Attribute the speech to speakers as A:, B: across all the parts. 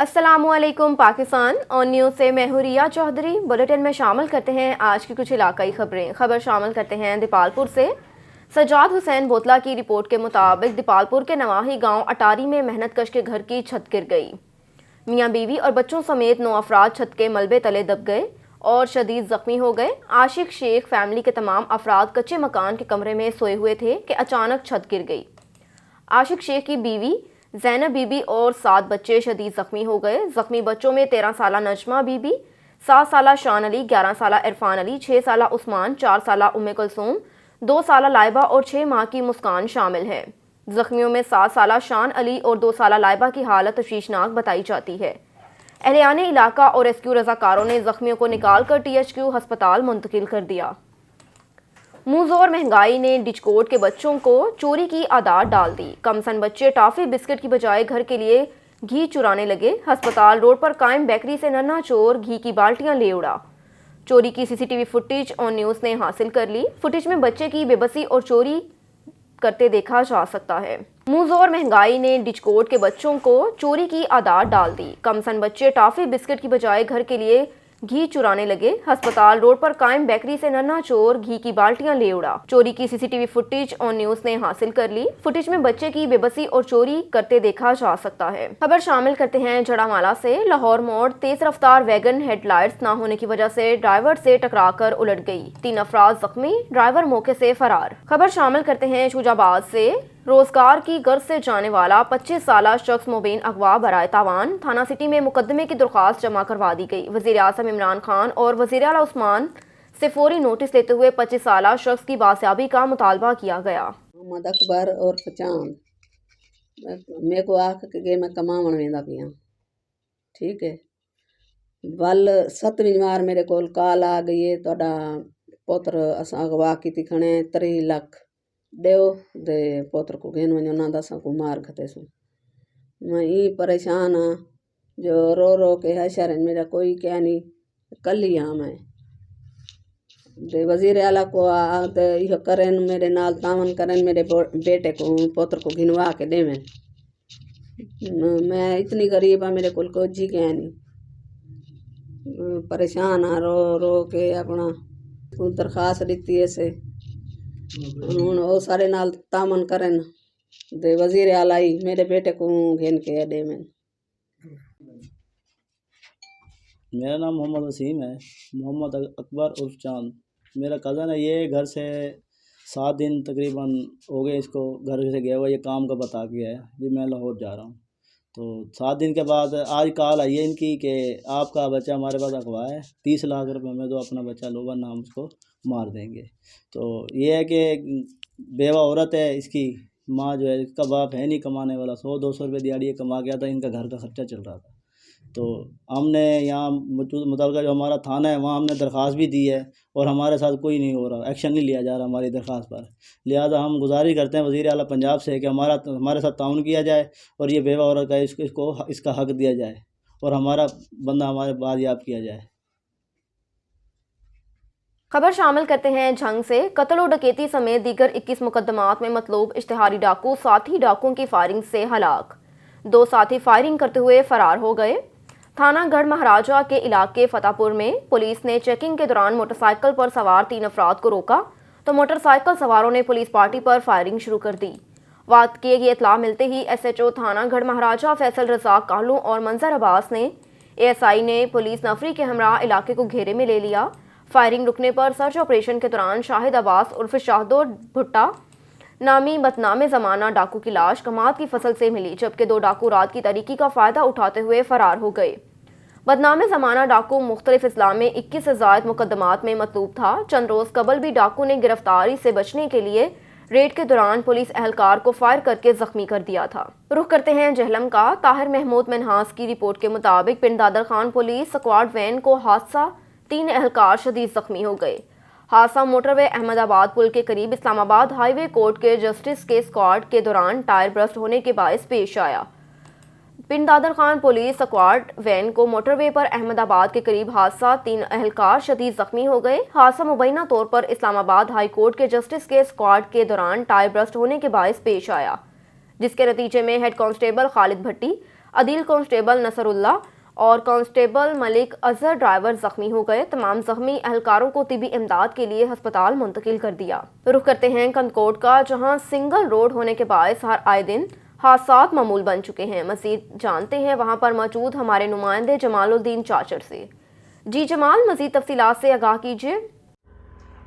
A: अस्सलाम वालेकुम पाकिस्तान और न्यूज़ से मैं हूं रिया चौधरी। बुलेटिन में शामिल करते हैं आज की कुछ इलाकाई खबरें। खबर शामिल करते हैं दीपालपुर से। सज्जाद हुसैन बोतला की रिपोर्ट के मुताबिक दीपालपुर के नवाही गांव अटारी में मेहनत कश के घर की छत गिर गई। मियां बीवी और बच्चों समेत 9 अफराद छत के मलबे तले दब गए और शदीद जख्मी हो गए। आशिक शेख फैमिली के तमाम अफराद कच्चे मकान के कमरे में सोए हुए थे कि अचानक छत गिर गई। आशिक शेख की बीवी ज़ैनब बीबी और 7 बच्चे शदीद ज़ख्मी हो गए। ज़ख्मी बच्चों में 13 साला नजमा बीबी, 7 साला शान अली, 11 साला इरफान अली, 6 साला उस्मान, 4 साला उम्मे कुलसूम, 2 साला लाइबा और 6 माह की मुस्कान शामिल है। ज़ख्मियों में 7 साला शान अली और 2 साला लाइबा की हालत तशवीशनाक बताई जाती है। एहलियाने इलाका और रेस्क्यू रज़ाकारों ने ज़ख्मियों को निकाल कर THQ हस्पताल मुंतकिल कर दिया। मुँहज़ोर महंगाई ने डिचकोट के बच्चों को चोरी की आदत डाल दी। कमसन बच्चे टॉफ़ी बिस्किट की बजाय घर के लिए घी चुराने लगे। हस्पताल रोड पर कायम बेकरी से नन्हा चोर घी की बाल्टियां ले उड़ा। चोरी की CCTV फुटेज ऑन न्यूज़ ने हासिल कर ली। फुटेज में बच्चे की बेबसी और चोरी करते देखा जा सकता है। मुँहज़ोर महंगाई ने डिचकोट के बच्चों को चोरी की आदत डाल दी। कमसन बच्चे टॉफ़ी बिस्किट की बजाय घर के लिए घी चुराने लगे। हस्पताल रोड पर कायम बेकरी से नन्हा चोर घी की बाल्टियां ले उड़ा। चोरी की CCTV फुटेज ऑन न्यूज़ ने हासिल कर ली। फुटेज में बच्चे की बेबसी और चोरी करते देखा जा सकता है। खबर शामिल करते हैं जड़ामाला से। लाहौर मोड़ तेज रफ्तार वैगन हेडलाइट्स न होने की वजह से ड्राइवर से टकराकर उलट गई। 3 अफराद जख्मी, ड्राइवर मौके से फरार। खबर शामिल करते हैं शुजाबाद से। रोजगार की गर्ज से जाने वाला 25 साला शख्स मुबीन अगवा बराए तावान थाना सिटी में मुकदमे की दरख्वास्त जमा करवा दी गई। वज़ीर आज़म इमरान खान और वज़ीर आला उस्मान से फौरी नोटिस लेते हुए 25 साला शख्स की बासियाबी का मुतालबा किया गया।
B: मोहम्मद अकबर और पहचान मेरे को आख के मैं कमावन वेंदा पिया, ठीक है। वल 7वीं बार मेरे को कॉल आ गई है, तुहाडा पुत्र असां अगवा की खणे 3 लाख देओ दे पुत्र को घेन वञो ना दसा को मार खतेसु। मैं ई परेशान हाँ जो रो रो के हशर मेरा कोई क्या नहीं। कल ही हाँ मैं दे वजीर आला को दे इहो करें मेरे नाल तावन करें मेरे बेटे को पुत्र को घिनवा के देवें। मैं इतनी गरीब हाँ, मेरे को जी क्या नहीं। परेशान हाँ रो रो के अपना दरखास्त दी है से वो सारे नाल तामन करें दे वजीर आला ही मेरे बेटे को घेन के दे में।
C: मेरा नाम मोहम्मद वसीम है, मोहम्मद अकबर उर्फ चांद मेरा कज़न है। ये घर से 7 दिन तकरीबन हो गए इसको घर से गया हुआ। ये काम का बता के है जी मैं लाहौर जा रहा हूँ। तो 7 दिन के बाद आज कॉल आई है इनकी कि आपका बच्चा हमारे पास अगवा है, 30 लाख रुपए में तो अपना बच्चा लो वरना हम उसको मार देंगे। तो ये है कि बेवा औरत है, इसकी माँ जो है, इसका बाप है नहीं कमाने वाला, 100-200 रुपये दिहाड़ी कमा गया था, इनका घर का खर्चा चल रहा था। तो हमने यहाँ मुतलका जो हमारा थाना है वहाँ हमने दरख्वास्त भी दी है और हमारे साथ कोई नहीं हो रहा, एक्शन नहीं लिया जा रहा हमारी दरख्वास्त पर। लिहाजा हम गुजारिश करते हैं वज़ीर आला पंजाब से कि हमारे साथ ताउन किया जाए और ये बेवा औरत का इसको इसका हक दिया जाए और हमारा बंदा हमारे बाजियाब किया जाए।
A: खबर शामिल करते हैं झंग से। कत्ल और डकैती समेत दीगर 21 मुकदमात में मतलूब इश्तिहारी डाकू साथी डाकुओं की फायरिंग से हलाक। 2 साथी फायरिंग करते हुए फरार हो गए। थाना गढ़ महाराजा के इलाके फतेहपुर में पुलिस ने चेकिंग के दौरान मोटरसाइकिल पर सवार 3 अफराद को रोका तो मोटरसाइकिल सवारों ने पुलिस पार्टी पर फायरिंग शुरू कर दी। वाक़ये की इत्तला मिलते ही SHO थाना गढ़ महाराजा फैसल रज़ाक कालू और मंजर अब्बास ने ASI ने पुलिस नफरी के हमरा इलाके को घेरे में ले लिया। फायरिंग रुकने पर सर्च ऑपरेशन के दौरान शाहिद अब्बास उर्फ शाहदो भुट्टा नामी बदनामे ज़माना डाकू की लाश कमात की फसल से मिली, जबकि 2 डाकू रात की तारीकी का फ़ायदा उठाते हुए फरार हो गए। बदनामे ज़माना डाकू मुख्तलिफ इस्लाम में 21 से ज़ायद मुकदमात में मतलूब था। चंद रोज़ कबल भी डाकू ने गिरफ्तारी से बचने के लिए रेड के दौरान पुलिस एहलकार को फायर करके जख्मी कर दिया था। रुख करते हैं जहलम का। ताहिर महमूद मनहास की रिपोर्ट के मुताबिक Pind Dadan Khan police squad van को हादसा 3 एहलकार शदीद जख्मी हो गए। हादसा मोटरवे अहमदाबाद पुल के करीब इस्लामाबाद हाईवे कोर्ट के जस्टिस के स्क्वाड के दौरान टायर ब्रस्ट होने के बायस पेश आया। Pind Dadan Khan police squad van को मोटरवे पर अहमदाबाद के करीब हादसा 3 एहलकार शदीद जख्मी हो गए। हादसा मुबैना तौर पर इस्लामाबाद हाई कोर्ट के जस्टिस के स्क्वाड के दौरान टायर ब्रस्ट होने के बायस पेश आया, जिसके नतीजे में हेड कांस्टेबल खालिद भट्टी عدیل کانسٹیبل نصراللہ اور کانسٹیبل ملک اظہر ڈرائیور زخمی ہو گئے۔ تمام زخمی اہلکاروں کو طبی امداد کے لیے ہسپتال منتقل کر دیا۔ رخ کرتے ہیں کندکوٹ کا، جہاں سنگل روڈ ہونے کے باعث ہر آئے دن حادثات معمول بن چکے ہیں۔ مزید جانتے ہیں وہاں پر موجود ہمارے نمائندے جمال الدین چاچر سے۔ جی جمال، مزید تفصیلات سے آگاہ کیجیے۔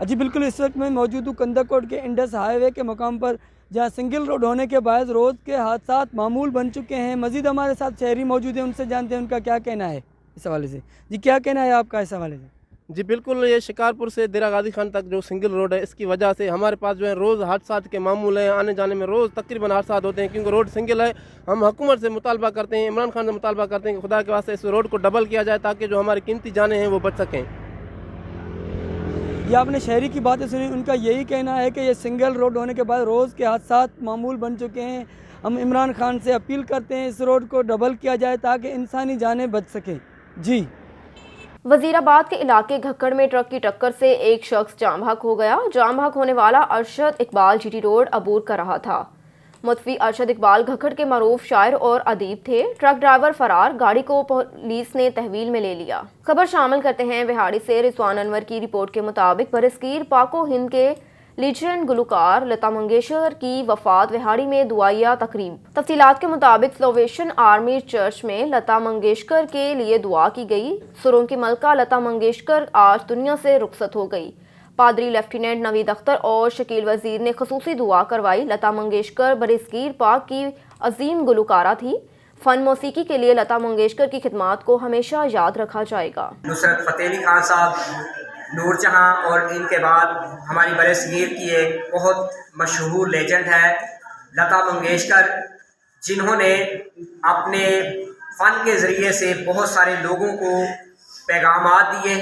D: جی بالکل، اس وقت میں موجود ہوں کندکوٹ کے انڈس ہائی وے کے مقام پر، جہاں سنگل روڈ ہونے کے باعث روز کے حادثات معمول بن چکے ہیں۔ مزید ہمارے ساتھ شہری موجود ہیں، ان سے جانتے ہیں ان کا کیا کہنا ہے اس حوالے سے۔ جی کیا کہنا ہے آپ کا اس حوالے سے؟
E: جی بالکل، یہ شکارپور سے دیرہ غازی خان تک جو سنگل روڈ ہے، اس کی وجہ سے ہمارے پاس جو ہے روز حادثات کے معمول ہیں، آنے جانے میں روز تقریباً حادثات ہوتے ہیں، کیونکہ روڈ سنگل ہے۔ ہم حکومت سے مطالبہ کرتے ہیں، عمران خان سے مطالبہ کرتے ہیں کہ خدا کے واسطے اس روڈ کو ڈبل کیا جائے تاکہ جو ہماری قیمتی جانیں ہیں وہ بچ سکیں۔
D: یہ آپ نے شہری کی باتیں سنی، ان کا یہی کہنا ہے کہ یہ سنگل روڈ ہونے کے بعد روز کے حادثات معمول بن چکے ہیں۔ ہم عمران خان سے اپیل کرتے ہیں اس روڈ کو ڈبل کیا جائے تاکہ انسانی جانیں بچ سکیں۔ جی
A: وزیر آباد کے علاقے گھکڑ میں ٹرک کی ٹکر سے ایک شخص جاں بحق ہو گیا۔ جاں بحق ہونے والا Arshad Iqbal G T road عبور کر رہا تھا۔ متوفی ارشد اقبال گھکڑ کے معروف شاعر اور ادیب تھے۔ ٹرک ڈرائیور فرار، گاڑی کو پولیس نے تحویل میں لے لیا۔ خبر شامل کرتے ہیں بہاڑی سے۔ رضوان انور کی رپورٹ کے مطابق برصغیر پاک و ہند کے لیجنڈ گلوکار لتا منگیشکر کی وفات وہاڑی میں دعائیہ تقریب۔ تفصیلات کے مطابق سلویشن آرمی چرچ میں لتا منگیشکر کے لیے دعا کی گئی۔ سروں کی ملکہ لتا منگیشکر آج دنیا سے رخصت ہو گئی۔ پادری لیفٹیننٹ نوید اختر اور شکیل وزیر نے خصوصی دعا کروائی۔ لتا منگیشکر برصغیر پاک کی عظیم گلوکارہ تھی۔ فن موسیقی کے لیے لتا منگیشکر کی خدمات کو ہمیشہ یاد رکھا جائے گا۔
F: نصرت فتح علی خان صاحب، نور جہاں، اور ان کے بعد ہماری برصغیر کی ایک بہت مشہور لیجنڈ ہے لتا منگیشکر، جنہوں نے اپنے فن کے ذریعے سے بہت سارے لوگوں کو پیغامات دیے،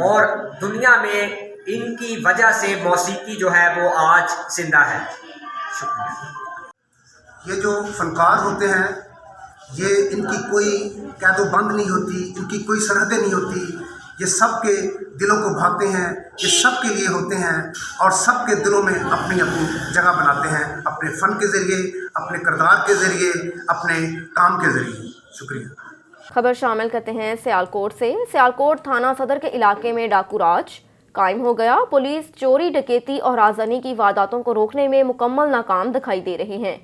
F: اور دنیا میں ان کی وجہ سے موسیقی جو ہے وہ آج زندہ ہے۔ شکریہ۔
G: یہ جو فنکار ہوتے ہیں، یہ ان کی کوئی قید و بند نہیں ہوتی، ان کی کوئی سرحدیں نہیں ہوتی، یہ سب کے دلوں کو بھاتے ہیں، یہ سب کے لیے ہوتے ہیں، اور سب کے دلوں میں اپنی اپنی جگہ بناتے ہیں، اپنے فن کے ذریعے، اپنے کردار کے ذریعے، اپنے کام کے ذریعے۔ شکریہ۔
A: خبر شامل کرتے ہیں سیالکوٹ سے۔ سیالکوٹ تھانہ صدر کے علاقے میں ڈاکو راج قائم ہو گیا۔ پولیس چوری، ڈکیتی اور رازداری کی وارداتوں کو روکنے میں مکمل ناکام دکھائی دے رہے ہیں۔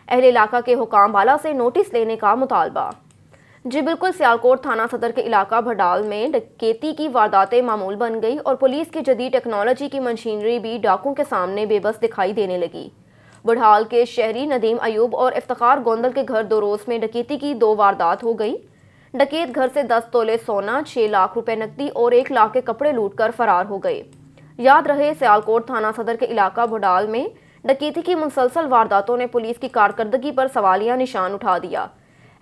A: اہل علاقہ کے حکام والا سے نوٹس لینے کا مطالبہ۔ جی بالکل، سیالکوٹ تھانہ صدر کے علاقہ بھڈال میں ڈکیتی کی وارداتیں معمول بن گئی، اور پولیس کی جدید ٹیکنالوجی کی مشینری بھی ڈاکوں کے سامنے بے بس دکھائی دینے لگی۔ بھڈال کے شہری ندیم ایوب اور افتخار گوندل کے گھر 2 روز میں ڈکیتی کی 2 واردات ہو گئی۔ ڈکیت گھر سے 10 تولے سونا، 6 لاکھ روپے نقدی اور 1 لاکھ کے کپڑے لوٹ کر فرار ہو گئے۔ یاد رہے، سیالکوٹ تھانہ صدر کے علاقہ بھڈال میں ڈکیتی کی مسلسل وارداتوں نے پولیس کی کارکردگی پر سوالیہ نشان اٹھا دیا۔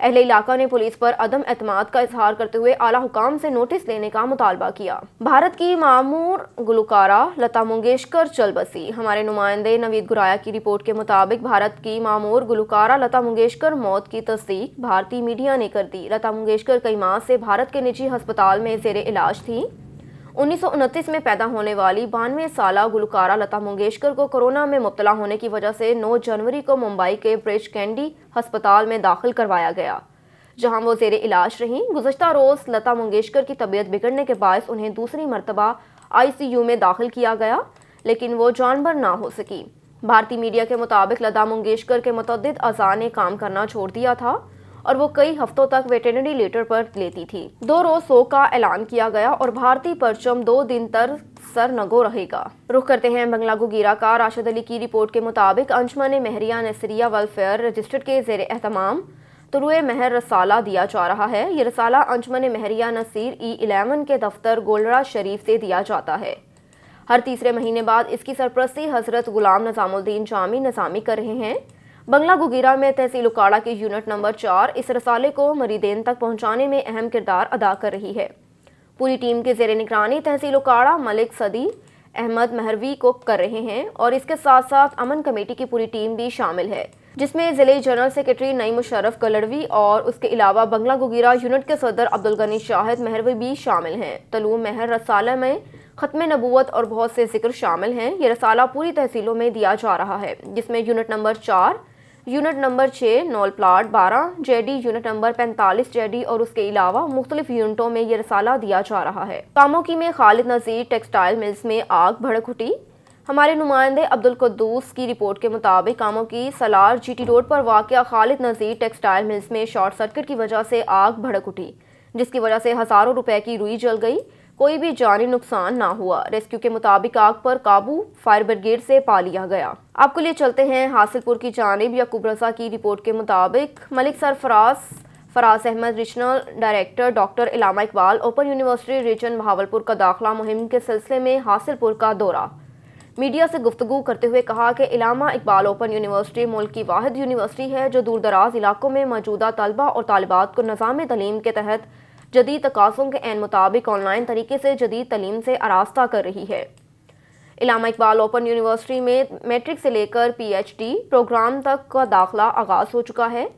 A: اہل علاقہ نے پولیس پر عدم اعتماد کا اظہار کرتے ہوئے اعلیٰ حکام سے نوٹس لینے کا مطالبہ کیا۔ بھارت کی معمور گلوکارہ لتا منگیشکر چل بسی۔ ہمارے نمائندے نوید گرایا کی رپورٹ کے مطابق بھارت کی معمور گلوکارہ لتا منگیشکر موت کی تصدیق بھارتی میڈیا نے کر دی۔ لتا منگیشکر کئی ماہ سے بھارت کے نجی ہسپتال میں زیر علاج تھی۔ 1929 میں پیدا ہونے والی 92 سالہ گلوکارہ لتا منگیشکر کو کورونا میں مبتلا ہونے کی وجہ سے 9 جنوری کو ممبئی کے برج کینڈی ہسپتال میں داخل کروایا گیا، جہاں وہ زیر علاج رہیں۔ گزشتہ روز لتا منگیشکر کی طبیعت بگڑنے کے باعث انہیں دوسری مرتبہ ICU میں داخل کیا گیا، لیکن وہ جانبر نہ ہو سکی۔ بھارتی میڈیا کے مطابق لتا منگیشکر کے متعدد اعضاء نے کام کرنا چھوڑ دیا تھا، اور وہ کئی ہفتوں تک ویٹرنری لیٹر پر لیتی تھی۔ 2 روز سوگ کا اعلان کیا گیا، اور بھارتی پرچم 2 دن تک سر نگو رہے گا۔ رخ کرتے ہیں بنگلہ گگیرا کا۔ راشد علی کی رپورٹ کے مطابق انجمن مہریہ نصریہ ویلفیئر رجسٹرڈ کے زیر اہتمام طلوع مہر رسالہ دیا جا رہا ہے۔ یہ رسالہ انجمن مہریہ نصیر E11 کے دفتر گولڑا شریف سے دیا جاتا ہے۔ ہر تیسرے مہینے بعد اس کی سرپرستی حضرت غلام نظام الدین جامی نظامی کر رہے ہیں۔ بنگلہ گگیرا میں تحصیل اکاڑا کی یونٹ نمبر 4 اس رسالے کو مریدین تک پہنچانے میں اہم کردار ادا کر رہی ہے۔ پوری ٹیم کے زیر نگرانی تحصیل اکاڑا ملک صدی احمد مہروی کو کر رہے ہیں، اور اس کے ساتھ ساتھ امن کمیٹی کی پوری ٹیم بھی شامل ہے، جس میں ضلعی جنرل سیکرٹری نئی مشرف گلڑوی اور اس کے علاوہ بنگلہ گگیرا یونٹ کے صدر عبدالغنی شاہد مہروی بھی شامل ہیں۔ طلوع مہر رسالہ میں ختم نبوت اور بہت سے ذکر شامل ہیں۔ یہ رسالہ پوری تحصیلوں میں دیا جا رہا ہے، جس میں یونٹ نمبر 4 यूनिट नंबर 6 नौल plot 12 JD, unit number 45 JD और उसके अलावा मुख्तलिफ यूनिटों में ये रसाला दिया जा रहा है। कामोकी में खालिद नज़ीर टेक्सटाइल मिल्स में आग भड़क उठी। हमारे नुमाइंदे अब्दुल कुद्दूस की रिपोर्ट के मुताबिक कामोकी सलार जीटी रोड पर वाक़या खालिद नज़ीर टेक्सटाइल मिल्स में शॉर्ट सर्किट की वजह से आग भड़क उठी, जिसकी वजह से हज़ारों रुपए की रुई जल गई। कोई भी जानी नुकसान ना हुआ। रेस्क्यू के मुताबिक आग पर काबू फायर ब्रिगेड से पा लिया गया। आपको लिए चलते हैं हासिलपुर की जानिब। याकूब रज़ा की रिपोर्ट के मुताबिक Malik Faraz Ahmad regional director doctor Allama Iqbal open university region Bahawalpur का दाखिला मुहिम के सिलसिले में हासिलपुर का दौरा। मीडिया से गुफ्तगू करते हुए कहा कि इलामा इकबाल ओपन यूनिवर्सिटी मुल्क की वाहिद यूनिवर्सिटी है जो दूर दराज इलाकों में मौजूदा तलबा और तालिबात को निज़ाम तलीम के तहत जदीद तकाज़ों के ऐन मुताबिक ऑनलाइन तरीके से जदीद तलीम से आरास्ता कर रही है। इलामा इकबाल ओपन यूनिवर्सिटी में मैट्रिक से लेकर PhD प्रोग्राम तक का दाखिला आगाज़ हो चुका है।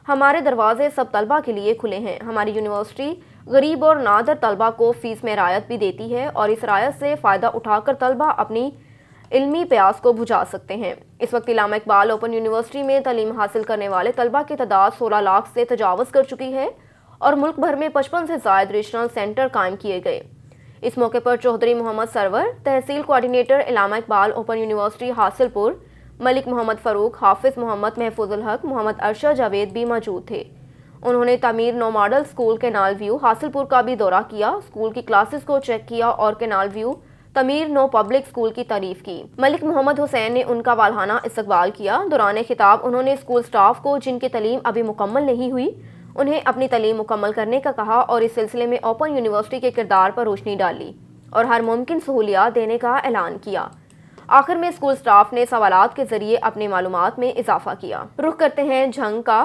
A: हमारे दरवाजे सब तलबा के लिए खुले हैं। हमारी यूनिवर्सिटी गरीब और नादर तलबा को फ़ीस में रायत भी देती है और इस रायत से फ़ायदा उठाकर तलबा अपनी इल्मी प्यास को बुझा सकते हैं। इस वक्त इलामा इकबाल ओपन यूनिवर्सिटी में तालीम हासिल करने वाले तलबा की तादाद 16 लाख से तजावज़ कर चुकी है और मुल्क भर में 55 से ज़ायद रीजनल सेंटर कायम किए गए। इस मौके पर Chaudhry Mohammad Sarwar, tehsil coordinator Allama Iqbal open university Hasilpur, Malik Mohammad Farooq, Hafiz Mohammad Mahfuzul हक, मोहम्मद अरशद जावेद भी मौजूद थे। उन्होंने Tameer Nau model school canal view Hasilpur का भी दौरा किया, स्कूल की क्लासेस को चेक किया और canal view Tameer Nau public school की तारीफ की। मलिक मोहम्मद हुसैन ने उनका वालहाना इस्तकबाल किया। दौरान खिताब उन्होंने स्कूल स्टाफ को जिनकी तालीम अभी मुकम्मल नहीं हुई उन्हें अपनी तालीम मुकम्मल करने का कहा और इस सिलसिले में ओपन यूनिवर्सिटी के किरदार पर रोशनी डाली और हर मुमकिन सहूलियात देने का ऐलान किया। आखिर में स्कूल स्टाफ ने सवालात के जरिए अपनी मालूमात में इजाफा किया। रुख करते हैं झंग का।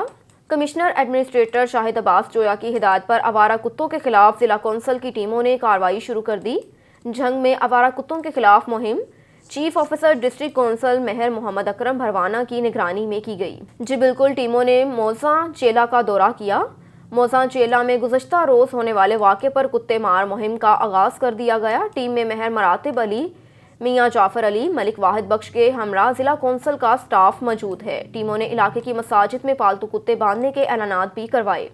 A: कमिश्नर एडमिनिस्ट्रेटर शाहिद अब्बास जोया की हिदायत पर आवारा कुत्तों के खिलाफ जिला कौंसिल की टीमों ने कार्रवाई शुरू कर दी। झंग में आवारा कुत्तों के खिलाफ मुहिम चीफ ऑफिसर डिस्ट्रिक्ट कौंसल मेहर मोहम्मद अकरम भरवाना की निगरानी में की गई। जी बिल्कुल, टीमों ने मौजा चेला का दौरा किया। मौजा चेला में गुज़श्ता रोज़ होने वाले वाक़े पर कुत्ते मार मुहिम का आगाज़ कर दिया गया। टीम में मेहर मरातिब अली, मियाँ जाफ़र अली, मलिक वाहिद बख्श के हमरा ज़िला कौंसिल का स्टाफ मौजूद है। टीमों ने इलाके की मसाजिद में पालतू कुत्ते बांधने के ऐलानात भी करवाए।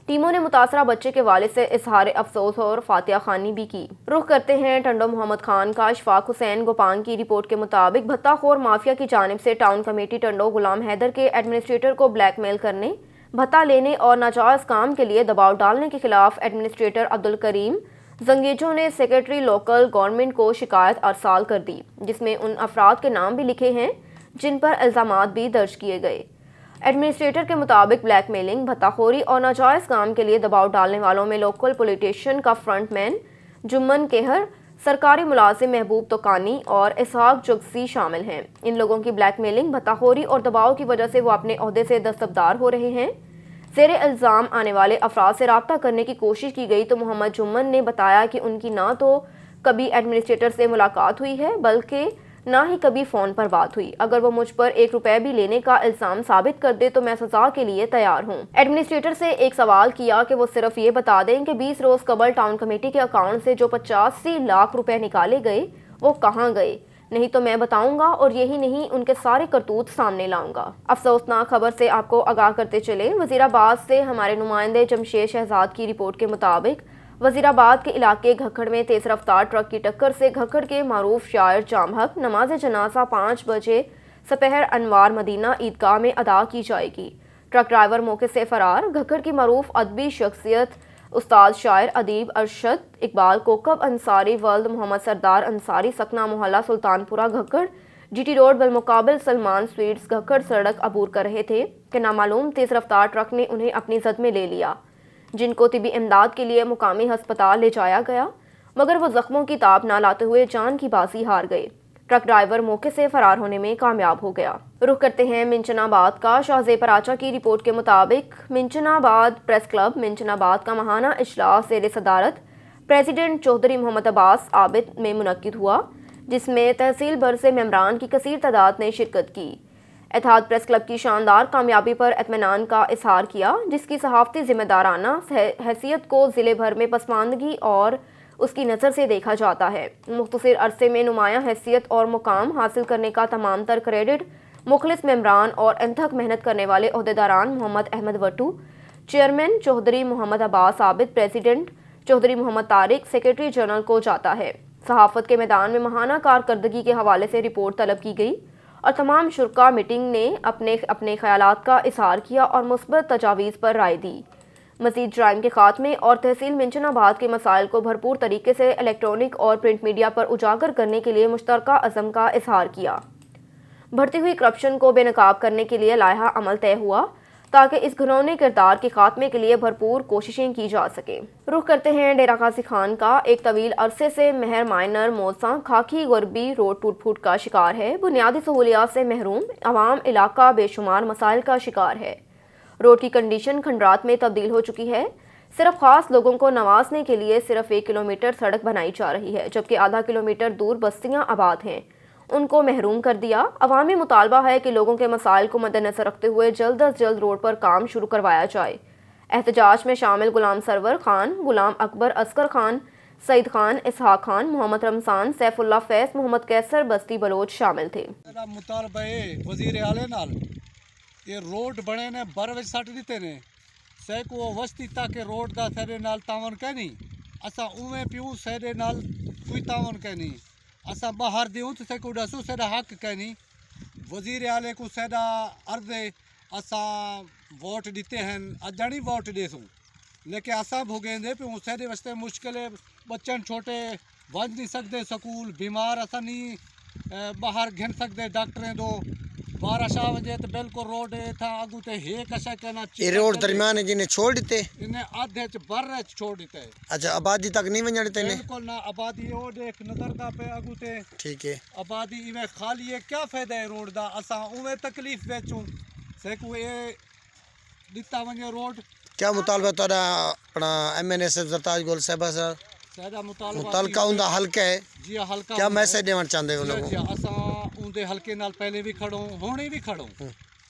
A: टीमों ने मुतासरा बच्चे के वालिद से इजहार अफसोस और फातिहा खानी भी की। रुख करते हैं टंडो मोहम्मद खान का। इशफाक हुसैन गोपांग की रिपोर्ट के मुताबिक भत्ताखोर माफिया की जानिब से टाउन कमेटी टंडो गुलाम हैदर के एडमिनिस्ट्रेटर को ब्लैकमेल करने, भत्ता लेने और नाजायज़ काम के लिए दबाव डालने के खिलाफ एडमिनिस्ट्रेटर अब्दुल करीम जंगेजो ने सेक्रेटरी लोकल गवर्नमेंट को शिकायत अरसाल कर दी, जिसमें उन अफराद के नाम भी लिखे हैं जिन पर इल्ज़ामात भी दर्ज किए गए। एडमिनिस्ट्रेटर के मुताबिक ब्लैकमेलिंग, भत्ताखोरी और नाजायज़ काम के लिए दबाव डालने वालों में लोकल पॉलिटिशियन का फ्रंटमैन जुम्मन केहर, सरकारी मुलाजिम महबूब तोकानी और इसहाक जुगसी शामिल हैं। इन लोगों की ब्लैकमेलिंग, भत्ताखोरी और दबाव की वजह से वो अपने ओहदे से दस्तबरदार हो रहे हैं। ज़ेरे इल्ज़ाम आने वाले अफराद से रब्ता करने की कोशिश की गई तो मोहम्मद जुम्मन ने बताया कि उनकी ना तो कभी एडमिनिस्ट्रेटर से मुलाकात हुई है बल्कि ना ही कभी फ़ोन पर बात हुई। अगर वो मुझ पर 1 रुपये भी लेने का इल्ज़ाम साबित कर दे तो मैं सज़ा के लिए तैयार हूँ। एडमिनिस्ट्रेटर से एक सवाल किया कि वो सिर्फ ये बता दें कि 20 रोज़ कबल टाउन कमेटी के अकाउंट से जो 85 लाख रुपए निकाले गए वो कहाँ गए, नहीं तो मैं बताऊंगा और यही नहीं उनके सारे करतूत सामने लाऊंगा। अफसोसनाक खबर से आपको आगाह करते चले। वज़ीराबाद से हमारे नुमाइंदे जमशेद शहजाद की रिपोर्ट के मुताबिक वज़ीराबाद के इलाके घक्कड़ में तेज़ रफ्तार ट्रक की टक्कर से घक्कड़ के मारूफ शायर जाम हक नमाज जनाजा 5 बजे सपहर अनवार मदीना ईदगाह में अदा की जाएगी। ट्रक ड्राइवर मौके से फरार। घक्कड़ की मारूफ अदबी शख्सियत उस्ताद शायर अदीब अरशद इकबाल कोकब अंसारी वल्द मोहम्मद सरदार अंसारी सकना मोहल्ला सुल्तानपुरा घक्कड़ जीटी रोड बिलमुकाबिल सलमान स्वीट्स घक्कड़ सड़क अबूर कर रहे थे कि नामालूम तेज़ रफ्तार ट्रक ने उन्हें अपनी जद में ले लिया, जिनको तिबी इमदाद के लिए मुकामी हस्पताल ले जाया गया, मगर वो जख्मों की ताब ना लाते हुए जान की बाजी हार गए। ट्रक ड्राइवर मौके से फरार होने में कामयाब हो गया। रुख करते हैं मिंचनाबाद का। शाहजेब पराचा की रिपोर्ट के मुताबिक मिंचनाबाद प्रेस क्लब मिंचनाबाद का महाना इजलास ज़ेर सदारत प्रेसिडेंट चौधरी मोहम्मद अब्बास आबिद में मुनक्किद हुआ, जिसमें तहसील भर से मेंबरान की कसीर तादाद ने शिरकत की। इत्तेहाद प्रेस क्लब की शानदार कामयाबी पर इत्मीनान का इजहार किया, जिसकी सहाफ़ती जिम्मेदाराना हैसियत को ज़िले भर में पसमानदगी और उसकी नज़र से देखा जाता है। मुख्तसर अरसे में नुमायाँ हैसियत और मुकाम हासिल करने का तमाम तर क्रेडिट मुखलिस मेम्बरान और अनथक मेहनत करने वाले अहदेदारान Mohammad Ahmad Wattoo, chairman Chaudhry Mohammad Abbas Abid, president Chaudhry Mohammad Tariq, secretary general को जाता है। सहाफ़त के मैदान में महाना कारकर्दगी के हवाले से रिपोर्ट तलब की गई और तमाम शुरका मीटिंग ने अपने ख्यालात का इजहार किया और मुस्बत तजावीज़ पर राय दी। मज़ीद जराइम के खात्मे और तहसील मिंचनाबाद के मसाइल को भरपूर तरीके से इलेक्ट्रॉनिक और प्रिंट मीडिया पर उजागर करने के लिए मुश्तरका अज़म का इजहार किया। बढ़ती हुई करप्शन को बेनकाब करने के लिए लायहा अमल तय हुआ ताकि इस घिनौने किरदार के खात्मे के लिए भरपूर कोशिशें की जा सकें। रुख करते हैं डेरा गाजी खान का। एक तवील अरसे से महर माइनर मौसा खाकी गुरबी रोड टूट फूट का शिकार है। बुनियादी सहूलियात से महरूम अवाम इलाका बेशुमार मसाइल का शिकार है। रोड की कंडीशन खंडरात में तब्दील हो चुकी है। सिर्फ खास लोगों को नवाजने के लिए सिर्फ 1 किलोमीटर सड़क बनाई जा रही है, जबकि आधा किलोमीटर दूर बस्तियां आबाद हैं, उनको महरूम कर दिया। अवामी मुतालबा है कि लोगों के मसाइल को मद्देनजर रखते हुए जल्द अज जल्द रोड पर काम शुरू करवाया जाए। एहतजाज में शामिल गुलाम सरवर खान, गुलाम अकबर, असगर खान, सईद खान, इसहाक खान, मोहम्मद रमजान, सैफुल्ला फैज, मोहम्मद कैसर, बस्ती बलोच शामिल थे।
H: मुतालबा है वजीर आले नाल ये रोड बने ने बर विच सट दिते ने सैको वस्ती ताकि रोड दा सारे नाल तावन कहनी असा उवें पियूं सारे नाल कोई तावन कहनी असा बाहर दियूं तो सैको दसू सारा हक कहनी वजीर आले को सारा अर्दे असा वोट दिते हैं अजानी वोट देसूं लेकिन असा भोगेंदे पियूं सारे वास्ते मुश्किल है। बच्चन छोटे वज नहीं सकते स्कूल, बीमार असा नहीं बाहर घिन सकते डॉक्टरें दो 12 शाह बजे तो बिल्कुल रोड था अगू ते हे कशा कहना
I: ये रोड दरमियान जिन्हें छोड़ दिते
H: इन्हें आधे च बर छोड़ दिते।
I: अच्छा आबादी तक नहीं वजन देते ने
H: बिल्कुल ना आबादी ओ देख नजर दा पे अगू ते
I: ठीक है
H: आबादी इवें खाली है क्या फायदा है रोड दा असा उवें तकलीफ वेचूं सेकू ए दिता वने रोड।
I: क्या मुतालबा तोड़ा अपना एमएनए से जरताज गोल साहब सर
H: सादा
I: मुतलका उनका हल्का है
H: जी हल्का
I: क्या मैसेज देना चाहते हो लोगों
H: जी असा उनके हल्के नाल पहले भी खड़ो होने भी खड़ो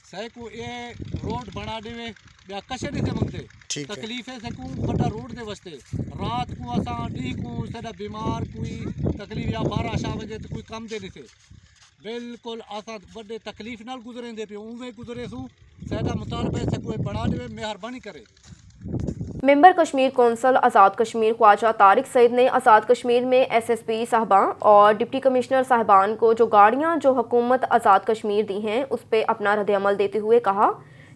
H: सैकू ये रोड बना देवे या कशे नहीं मंगते तकलीफ है सैकू बड़ा रोड दे वास्ते रात को असा डी को सदा बीमार कोई तकलीफ या 12 शाह बजे तो कोई कम दे नहीं थे बिल्कुल असा बड़े तकलीफ नाल गुजरेंदे पे उवें गुजरे सू सदा मुतालबा सैकू बना देवे मेहरबानी करे।
A: मेंबर कश्मीर कौंसल आज़ाद कश्मीर ख्वाजा तारिक सईद ने आज़ाद कश्मीर में एसएसपी साहबान और डिप्टी कमिश्नर साहबान को जो गाड़ियां जो हुकूमत आज़ाद कश्मीर दी हैं उस पर अपना रद्द-ए-अमल देते हुए कहा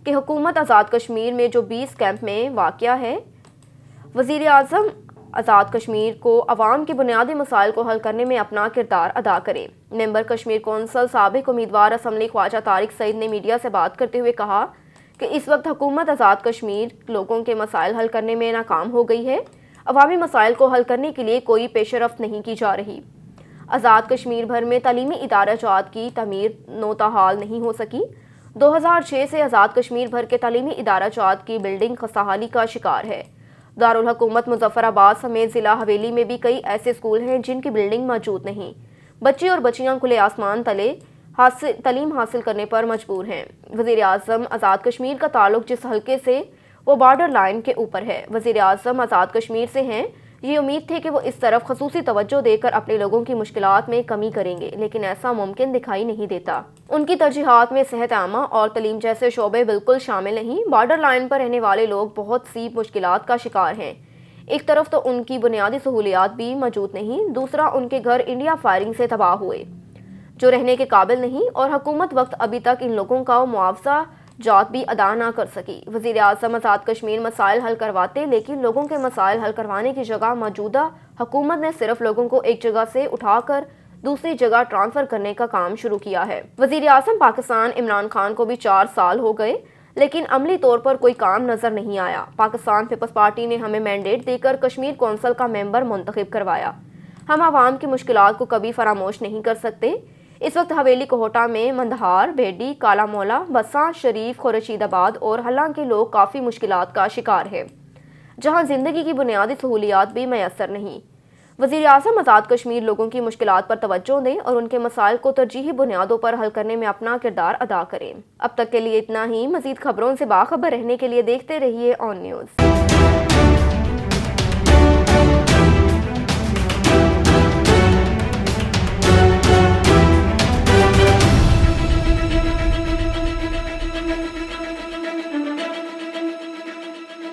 A: कि हुकूमत आज़ाद कश्मीर में जो 20 कैंप में वाक़या है वज़ीर आज़म आज़ाद कश्मीर को अवाम के बुनियादी मसाइल को हल करने में अपना किरदार अदा करे। मेंबर कश्मीर कौंसल साबिक उम्मीदवार असम्बली ख्वाजा तारिक सईद ने मीडिया से बात करते हुए कहा कि इस वक्त हुकूमत आज़ाद कश्मीर लोगों के मसाइल हल करने में नाकाम हो गई है। अवामी मसाइल को हल करने के लिए कोई पेशरफ्त नहीं की जा रही। आज़ाद कश्मीर भर में तालीमी इदाराजात की तमीर नोताहाल नहीं हो सकी। 2006 से आज़ाद कश्मीर भर के तालीमी इदाराजात की बिल्डिंग खस्ताहाली का शिकार है। दारुल हुकूमत मुजफ्फराबाद समेत ज़िला हवेली में भी कई ऐसे स्कूल हैं जिनकी बिल्डिंग मौजूद नहीं। बच्चे और बच्चियाँ खुले आसमान तले तालीम हासिल करने पर मजबूर हैं। वज़ीर आज़म आज़ाद कश्मीर का ताल्लुक जिस हल्के से वो बॉर्डर लाइन के ऊपर है। वज़ीर आज़म आज़ाद कश्मीर से हैं। ये उम्मीद थी कि वो इस तरफ खसूसी तवज्जो देकर अपने लोगों की मुश्किलात में कमी करेंगे, लेकिन ऐसा मुमकिन दिखाई नहीं देता। उनकी तरजीहात में सेहत आमा और तलीम जैसे शोबे बिल्कुल शामिल नहीं। बॉर्डर लाइन पर रहने वाले लोग बहुत सी मुश्किलात का शिकार हैं। एक तरफ तो उनकी बुनियादी सहूलियात भी मौजूद नहीं, दूसरा उनके घर इंडिया फायरिंग से तबाह हुए जो रहने के काबिल नहीं, और हुकूमत वक्त अभी तक इन लोगों का मुआवजा जात भी अदा ना कर सकी। वज़ीर आज़म आज़ाद कश्मीर मसाइल हल करवाते, लेकिन लोगों के मसाइल हल करवाने की जगह मौजूदा हुकूमत ने सिर्फ लोगों को एक जगह से उठाकर दूसरी जगह ट्रांसफ़र करने का काम शुरू किया है। वज़ीर आज़म पाकिस्तान इमरान खान को भी 4 साल हो गए, लेकिन अमली तौर पर कोई काम नज़र नहीं आया। पाकिस्तान पीपल्स पार्टी ने हमें मैंडेट देकर कश्मीर कौंसिल का मेंबर मुंतखब करवाया। हम आवाम की मुश्किलात को कभी फरामोश नहीं कर सकते। इस वक्त हवेली कोहटा में मंदहार, भेडी, काला मौला, बसा, शरीफ, खुर्शीदाबाद और हल्ला के लोग काफ़ी मुश्किलात का शिकार है, जहां ज़िंदगी की बुनियादी सहूलियात भी मैसर नहीं। वज़ीर आज़म आज़ाद कश्मीर लोगों की मुश्किलात पर तवज्जो दें और उनके मसाइल को तरजीही बुनियादों पर हल करने में अपना किरदार अदा करें। अब तक के लिए इतना ही। मज़ीद खबरों से बाखबर रहने के लिए देखते रहिए ऑन न्यूज़।